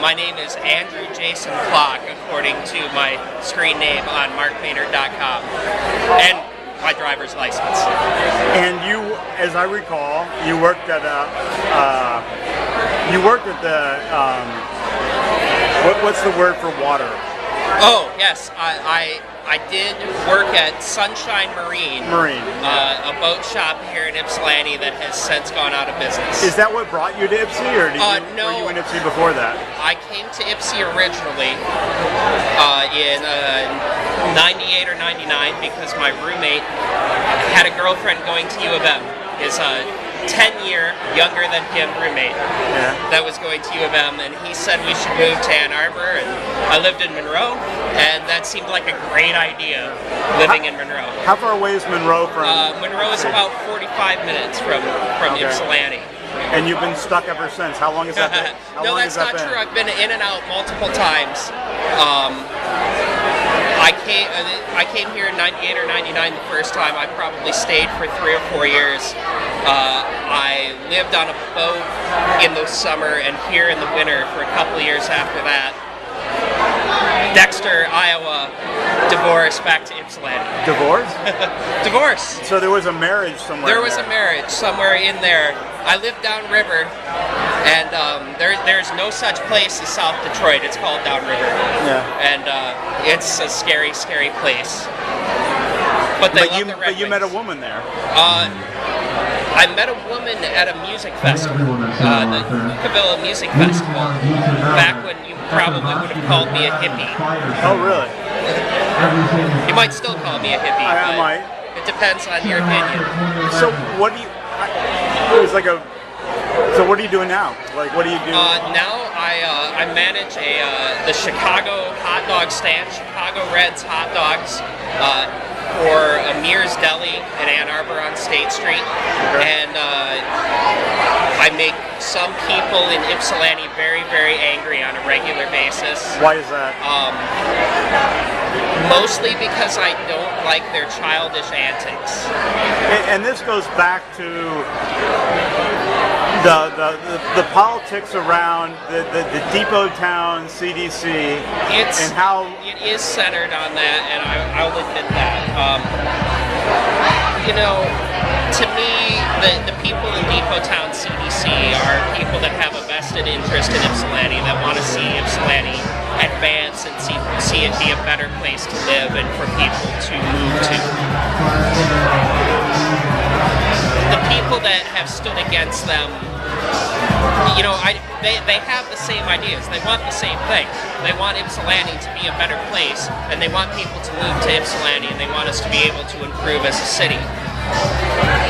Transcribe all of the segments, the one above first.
My name is Andrew Jason Clock, according to my screen name on markmaynard.com, and my driver's license. And you, as I recall, you worked at what's the word for water? Oh, yes, I did work at Sunshine Marine, a boat shop here in Ypsilanti that has since gone out of business. Is that what brought you to Ypsi, or no, were you in Ypsi before that? I came to Ypsi originally in 98 or 99 because my roommate had a girlfriend going to U of M. His 10-year younger than him roommate that was going to U of M, and he said we should move to Ann Arbor, and I lived in Monroe, and that seemed like a great idea, living in Monroe. How far away is Monroe from? Monroe is about 45 minutes from Ypsilanti. And you've been stuck ever since. How long has that been? No, that's not true. I've been in and out multiple times. I came here in 98 or 99 the first time. I probably stayed for 3 or 4 years. I lived on a boat in the summer and here in the winter for a couple of years after that. Dexter, Iowa, divorce, back to Ypsilanti. Divorce? Divorce. So there was a marriage somewhere. There was a marriage somewhere in there. I lived downriver, and there's no such place as South Detroit. It's called downriver. Yeah. And it's a scary, scary place. But you met a woman there. I met a woman at a music festival, the Cabela Music Festival, back when you probably would have called me a hippie. Oh, really? You might still call me a hippie. I might. It depends on your opinion. So what do you? So what are you doing now? Like, what do you do? Now I manage the Chicago hot dog stand, Chicago Reds hot dogs. For Amir's Deli in Ann Arbor on State Street, and I make some people in Ypsilanti very, very angry on a regular basis. Why is that? Mostly because I don't like their childish antics. And this goes back to the politics around the Depot Town CDC and how it is centered on that, and I'll admit that. To me, the people in Depot Town CDC are people that have a vested interest in Ypsilanti, that want to see Ypsilanti advance and see it be a better place to live and for people to move to. The people that have stood against them, they have the same ideas. They want the same thing. They want Ypsilanti to be a better place, and they want people to move to Ypsilanti, and they want us to be able to improve as a city.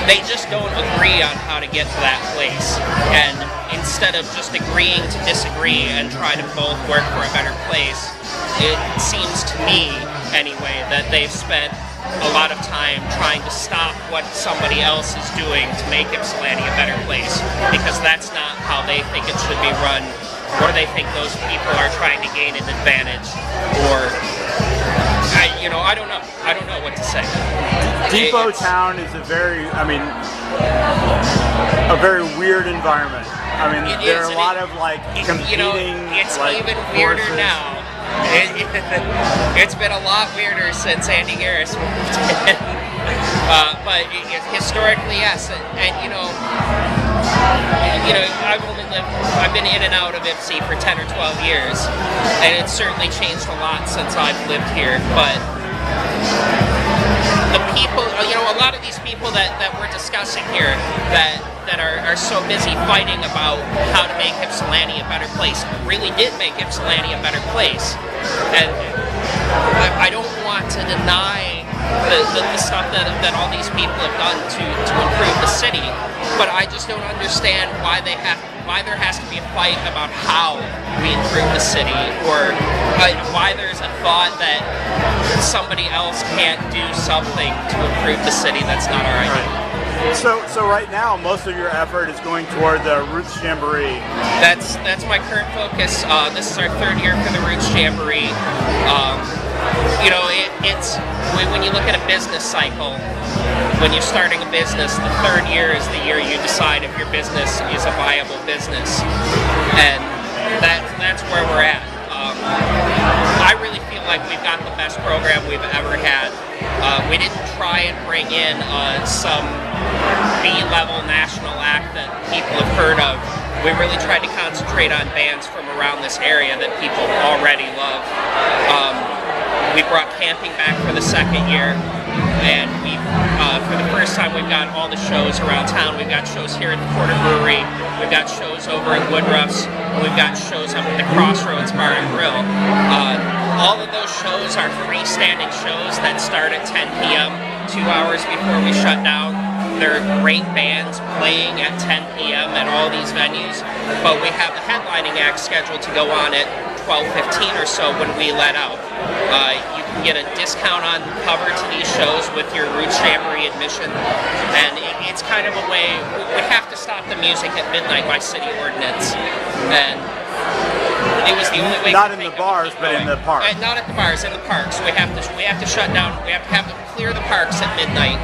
They just don't agree on how to get to that place. And instead of just agreeing to disagree and try to both work for a better place, it seems to me, anyway, that they've spent a lot of time trying to stop what somebody else is doing to make Ypsilanti a better place, because that's not how they think it should be run, or they think those people are trying to gain an advantage, or I don't know. I don't know what to say. Depot Town is a very weird environment. There are a lot of competing. It's even weirder forces. now. It's been a lot weirder since Andy Harris moved in. But historically, yes. I've been in and out of Ypsi for 10 or 12 years, and it's certainly changed a lot since I've lived here. But the people, a lot of these people that we're discussing here that are so busy fighting about how to make Ypsilanti a better place really did make Ypsilanti a better place. And I don't want to deny the stuff that all these people have done to improve the city, but I just don't understand why there has to be a fight about how we improve the city, or why there's a thought that somebody else can't do something to improve the city. That's not our idea. So right now, most of your effort is going toward the Roots Jamboree. That's my current focus. This is our 3rd year for the Roots Jamboree. It's when you look at a business cycle, when you're starting a business, the 3rd year is the year you decide if your business is a viable business, and that's where like we've got the best program we've ever had. We didn't try and bring in some B-level national act that people have heard of. We really tried to concentrate on bands from around this area that people already love. We brought camping back for the second year, and we, for the first time, we've got all the shows around town. We've got shows here at the Corner Brewery, we've got shows over at Woodruff's, and we've got shows up at the Crossroads Bar and Grill. All of those shows are freestanding shows that start at 10 p.m., 2 hours before we shut down. There are great bands playing at 10 p.m. at all these venues, but we have the headlining act scheduled to go on at 12:15 or so when we let out. You can get a discount on cover to these shows with your Roots Jamboree admission, and it's kind of a way. We have to stop the music at midnight by city ordinance, and it was the only way. Not in the bars, but in the parks. Not at the bars, in the parks. We have to shut down. We have to clear the parks at midnight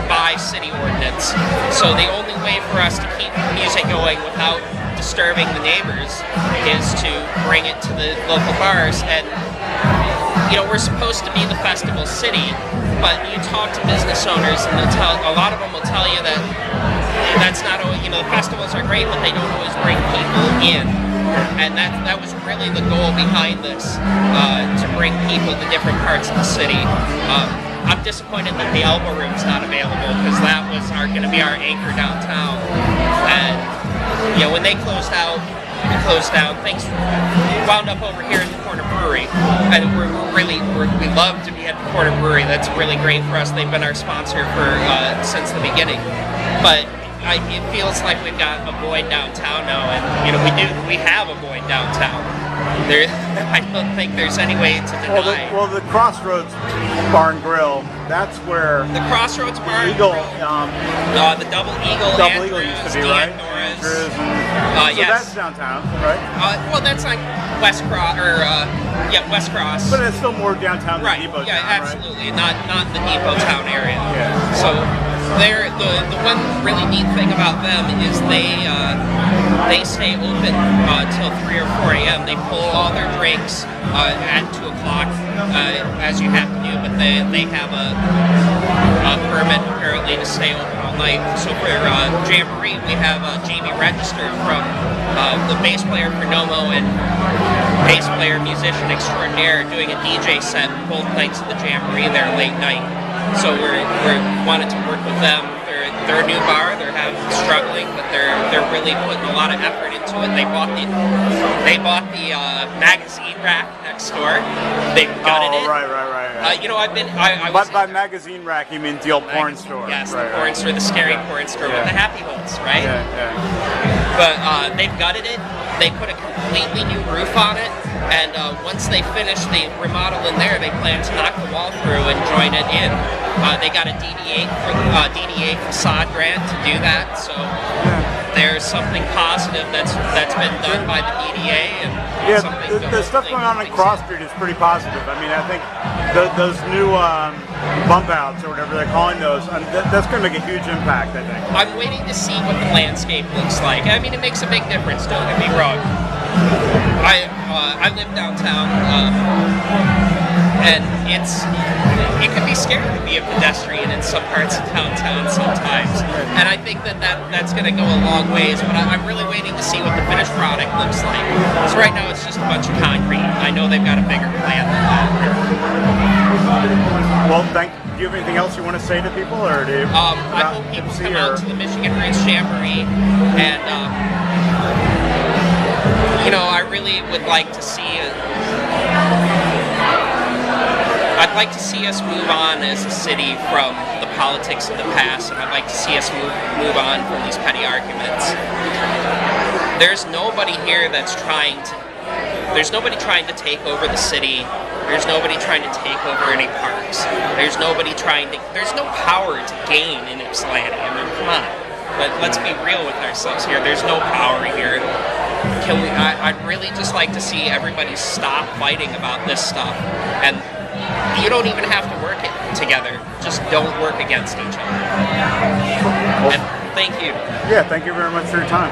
by city ordinance. So the only way for us to keep music going without disturbing the neighbors is to bring it to the local bars. And we're supposed to be the festival city, but you talk to business owners and a lot of them will tell you that that's not always, the festivals are great, but they don't always bring people in. And that was really the goal behind this, to bring people to different parts of the city. I'm disappointed that the Elbow Room's not available, because that was going to be our anchor downtown. And when they closed out, we closed down. Things wound up over here at the Corner Brewery, and we love to be at the Corner Brewery. That's really great for us. They've been our sponsor for since the beginning. But it feels like we've got a void downtown now, and we have a void downtown. I don't think there's any way to deny. Well, the Crossroads Bar and Grill, that's where the Crossroads Bar and Eagle, Grill, the Double Eagle, Double Eagle used to be, right? Andrews, so yes. that's downtown, right? Well, that's like West Cross, West Cross. But it's still more downtown than Depot Town, absolutely, right? Not the Depot Town area. Yeah. So the one really neat thing about them is they stay open till 3 or 4 a.m. They pull all their drinks at 2 o'clock, as you have to do, but they have a permit apparently to stay open all night. So for Jamboree, we have Jamie registered from the bass player for Nomo and bass player musician extraordinaire doing a DJ set both nights of the Jamboree there late night. So we're wanted to work with them. They're a new bar. They're struggling, but they're really putting a lot of effort into it. They bought the magazine rack next door. They've gutted it. Right. By magazine rack, you mean the old porn store? Yes, the porn store, the scary porn store with the happy holes, right? Yeah. But they've gutted it. They put a completely new roof on it, and once they finish the remodel in there, they plan to knock the wall through and join it in. They got a DDA facade grant to do that, so there's something positive that's been done by the DDA. And the stuff going on Cross Street is pretty positive. I mean, I think those new bump outs or whatever they're calling those, that's going to make a huge impact, I think. I'm waiting to see what the landscape looks like. I mean, it makes a big difference, don't get me wrong. I live downtown, and it can be scary to be a pedestrian in some parts of downtown sometimes. And I think that's going to go a long ways, but I'm really waiting to see what the finished product looks like. Because right now it's just a bunch of concrete. I know they've got a bigger plan than that. Well, do you have anything else you want to say to people, or do you? I hope people come out to the Michigan Roots Jamboree, and I really would like to see it. I'd like to see us move on as a city from the politics of the past, and I'd like to see us move on from these petty arguments. There's nobody here there's nobody trying to take over the city. There's nobody trying to take over any parks. There's no power to gain in Ypsilanti. I mean, come on. But let's be real with ourselves here. There's no power here. I'd really just like to see everybody stop fighting about this stuff. And you don't even have to work it together. Just don't work against each other. And thank you. Yeah, thank you very much for your time.